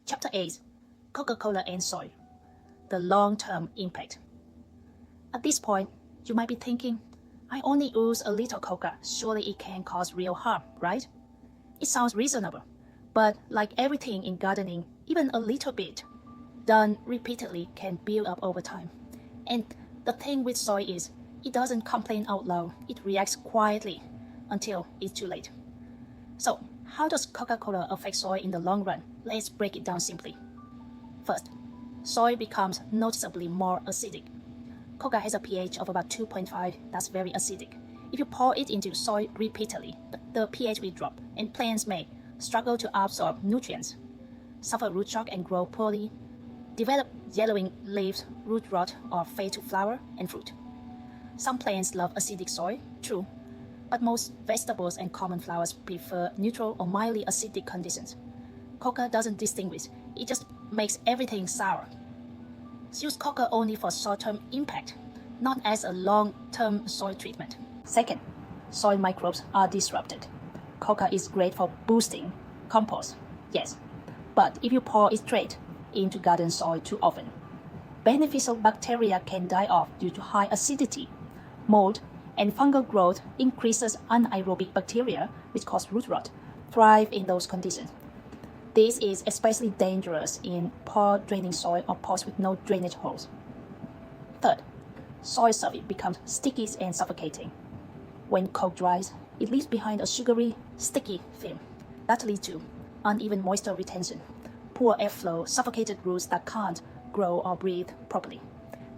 Chapter 8: Coca-Cola and Soil. The long-term impact. At this point, you might be thinking, I only use a little Coca, surely it can cause real harm, right? It sounds reasonable, but like everything in gardening, even a little bit, done repeatedly can build up over time. And the thing with soil is, it doesn't complain out loud, it reacts quietly until it's too late. So, how does Coca-Cola affect soil in the long run? Let's break it down simply. First, soil becomes noticeably more acidic. Coca has a pH of about 2.5, that's very acidic. If you pour it into soil repeatedly, the pH will drop, and plants may struggle to absorb nutrients, suffer root shock and grow poorly, develop yellowing leaves, root rot, or fail to flower and fruit. Some plants love acidic soil, true, but most vegetables and common flowers prefer neutral or mildly acidic conditions. Coca doesn't distinguish, it just makes everything sour. Use Coca only for short-term impact, not as a long-term soil treatment. Second, soil microbes are disrupted. Coca is great for boosting compost, yes, but if you pour it straight into garden soil too often, beneficial bacteria can die off due to high acidity. Mold and fungal growth increases anaerobic bacteria, which cause root rot, thrive in those conditions. This is especially dangerous in poor draining soil or pots with no drainage holes. Third, soil surface becomes sticky and suffocating. When coke dries, it leaves behind a sugary, sticky film. That leads to uneven moisture retention, poor airflow, suffocated roots that can't grow or breathe properly.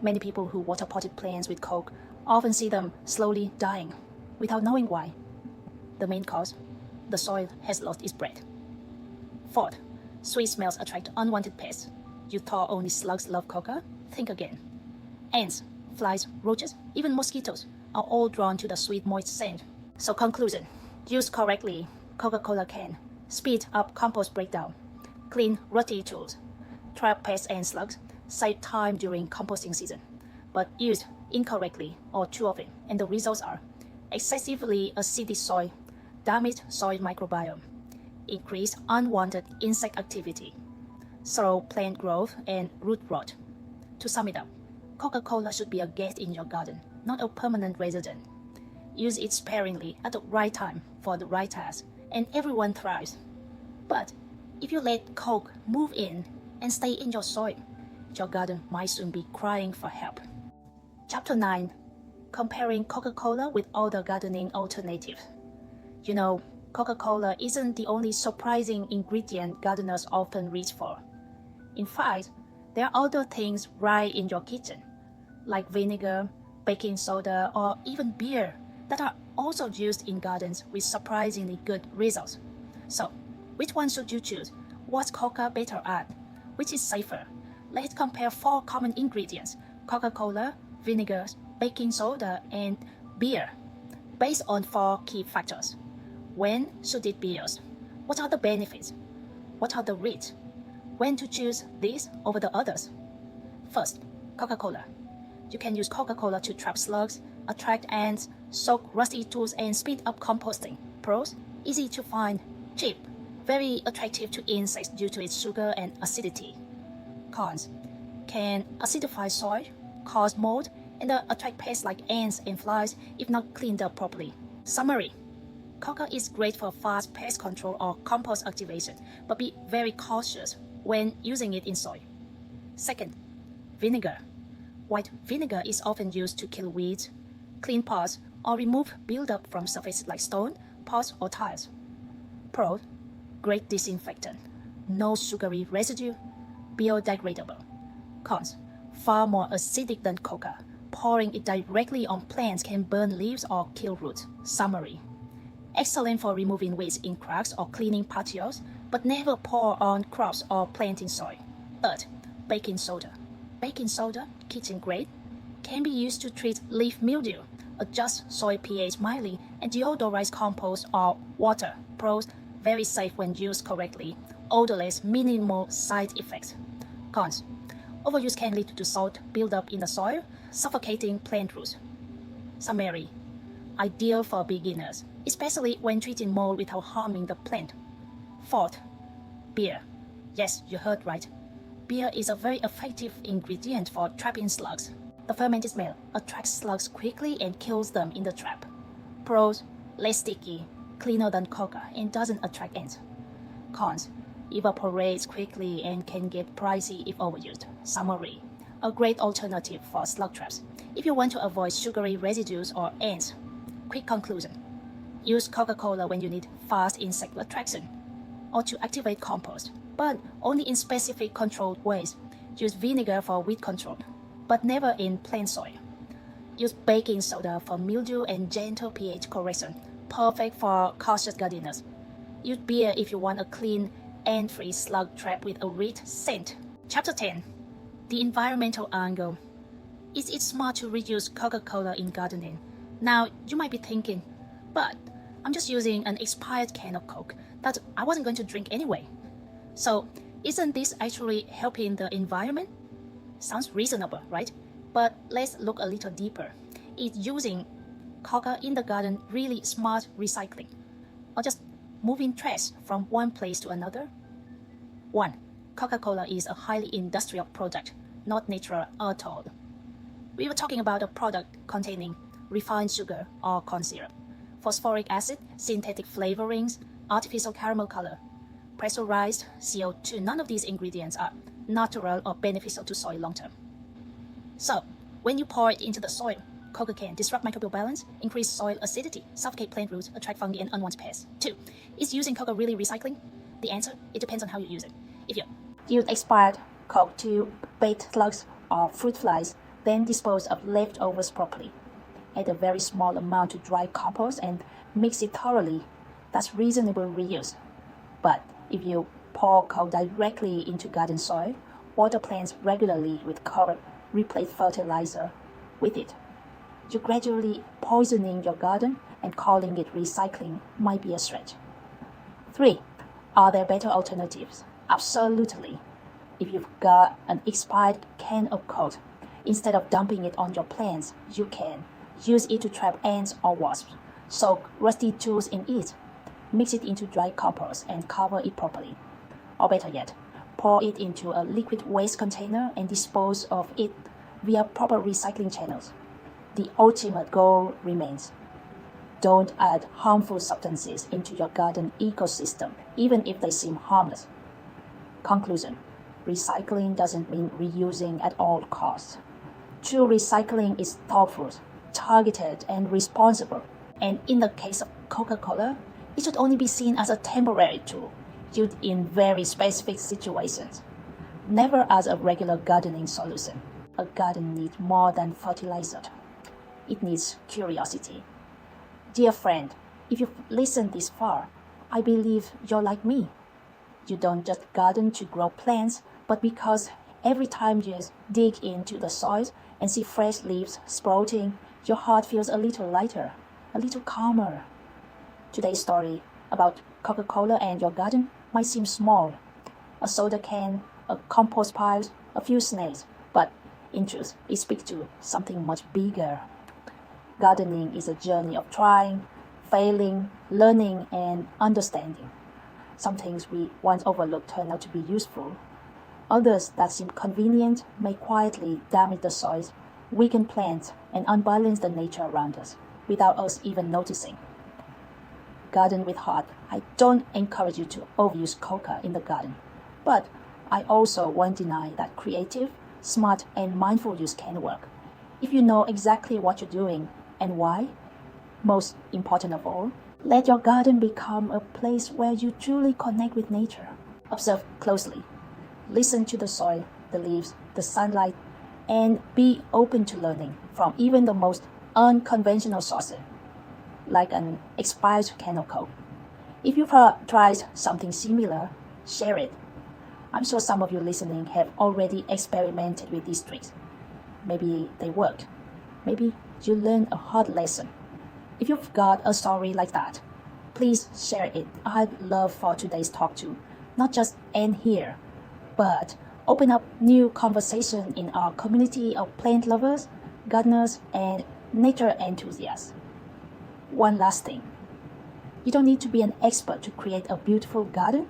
Many people who water potted plants with coke often see them slowly dying without knowing why. The main cause, the soil has lost its breath. Fourth, sweet smells attract unwanted pests. You thought only slugs love Coca? Think again. Ants, flies, roaches, even mosquitoes are all drawn to the sweet moist scent. So conclusion, used correctly, Coca-Cola can speed up compost breakdown, clean rotty tools, trap pests and slugs, save time during composting season. But used incorrectly or too often, and the results are excessively acidic soil, damaged soil microbiome, increased unwanted insect activity, slow plant growth, and root rot. To sum it up, Coca-Cola should be a guest in your garden, not a permanent resident. Use it sparingly at the right time for the right task, and everyone thrives. But if you let Coke move in and stay in your soil, your garden might soon be crying for help. Chapter 9: Comparing Coca-Cola with other gardening alternatives. You know, Coca-Cola isn't the only surprising ingredient gardeners often reach for. In fact, there are other things right in your kitchen, like vinegar, baking soda, or even beer, that are also used in gardens with surprisingly good results. So, which one should you choose? What's Coca better at? Which is safer? Let's compare 4 common ingredients: Coca-Cola, vinegar, baking soda, and beer, based on 4 key factors. When should it be used? What are the benefits? What are the risks? When to choose this over the others? First, Coca-Cola. You can use Coca-Cola to trap slugs, attract ants, soak rusty tools, and speed up composting. Pros: easy to find, cheap, very attractive to insects due to its sugar and acidity. Cons: can acidify soil, cause mold, and attract pests like ants and flies if not cleaned up properly. Summary: Coca is great for fast pest control or compost activation, but be very cautious when using it in soil. Second, vinegar. White vinegar is often used to kill weeds, clean pots, or remove buildup from surfaces like stone, pots, or tiles. Pros: great disinfectant, no sugary residue, biodegradable. Cons: far more acidic than Coca. Pouring it directly on plants can burn leaves or kill roots. Summary: excellent for removing weeds in cracks or cleaning patios, but never pour on crops or planting soil. Third, baking soda. Baking soda, kitchen grade, can be used to treat leaf mildew, adjust soil pH mildly, and deodorize compost or water. Pros: very safe when used correctly, odorless, minimal side effects. Cons: overuse can lead to salt buildup in the soil, suffocating plant roots. Summary: ideal for beginners, especially when treating mold without harming the plant. Fourth, beer. Yes, you heard right. Beer is a very effective ingredient for trapping slugs. The fermented smell attracts slugs quickly and kills them in the trap. Pros: less sticky, cleaner than coca, and doesn't attract ants. Cons: evaporates quickly and can get pricey if overused. Summary: a great alternative for slug traps if you want to avoid sugary residues or ants. Quick conclusion: use Coca-Cola when you need fast insect attraction or to activate compost, but only in specific controlled ways. Use vinegar for weed control, but never in plain soil. Use baking soda for mildew and gentle pH correction, perfect for cautious gardeners. Use beer if you want a clean, ant-free slug trap with a rich scent. Chapter 10. The environmental angle. Is it smart to reuse Coca-Cola in gardening? Now, you might be thinking, but I'm just using an expired can of Coke that I wasn't going to drink anyway. So, isn't this actually helping the environment? Sounds reasonable, right? But let's look a little deeper. Is using Coca in the garden really smart recycling? Or just moving trash from one place to another? 1. Coca-Cola is a highly industrial product, not natural at all. We were talking about a product containing refined sugar or corn syrup, phosphoric acid, synthetic flavorings, artificial caramel color, pressurized CO2. None of these ingredients are natural or beneficial to soil long term. So, when you pour it into the soil, Coca can disrupt microbial balance, increase soil acidity, suffocate plant roots, attract fungi and unwanted pests. 2. Is using Coca really recycling? The answer: it depends on how you use it. If you use expired Coke to bait slugs or fruit flies, then dispose of leftovers properly. Add a very small amount to dry compost and mix it thoroughly. That's reasonable reuse. But if you pour Coke directly into garden soil, water plants regularly with covered replace fertilizer with it, you're gradually poisoning your garden, and calling it recycling might be a stretch. 3. Are there better alternatives? Absolutely. If you've got an expired can of Coke, instead of dumping it on your plants, you can use it to trap ants or wasps. Soak rusty tools in it, mix it into dry compost and cover it properly. Or better yet, pour it into a liquid waste container and dispose of it via proper recycling channels. The ultimate goal remains: don't add harmful substances into your garden ecosystem, even if they seem harmless. Conclusion: recycling doesn't mean reusing at all costs. True recycling is thoughtful, targeted, and responsible. And in the case of Coca-Cola, it should only be seen as a temporary tool, used in very specific situations, never as a regular gardening solution. A garden needs more than fertilizer. It needs curiosity. Dear friend, if you've listened this far, I believe you're like me. You don't just garden to grow plants, but because every time you dig into the soil and see fresh leaves sprouting, your heart feels a little lighter, a little calmer. Today's story about Coca-Cola and your garden might seem small: a soda can, a compost pile, a few snails, but in truth, it speaks to something much bigger. Gardening is a journey of trying, failing, learning, and understanding. Some things we once overlooked turn out to be useful. Others that seem convenient may quietly damage the soil, weaken plants, and unbalance the nature around us without us even noticing. Garden with heart. I don't encourage you to overuse Coca in the garden, but I also won't deny that creative, smart, and mindful use can work if you know exactly what you're doing and why. Most important of all, let your garden become a place where you truly connect with nature. Observe closely. Listen to the soil, the leaves, the sunlight, and be open to learning from even the most unconventional sources, like an expired can of Coke. If you've tried something similar, share it. I'm sure some of you listening have already experimented with these tricks. Maybe they worked. Maybe you learned a hard lesson. If you've got a story like that, please share it. I'd love for today's talk to not just end here, but open up new conversation in our community of plant lovers, gardeners, and nature enthusiasts. One last thing. You don't need to be an expert to create a beautiful garden.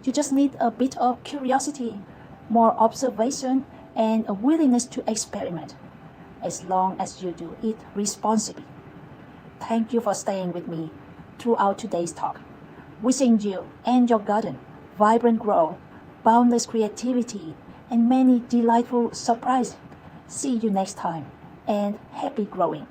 You just need a bit of curiosity, more observation, and a willingness to experiment, as long as you do it responsibly. Thank you for staying with me throughout today's talk. Wishing you and your garden vibrant growth, boundless creativity, and many delightful surprises. See you next time, and happy growing.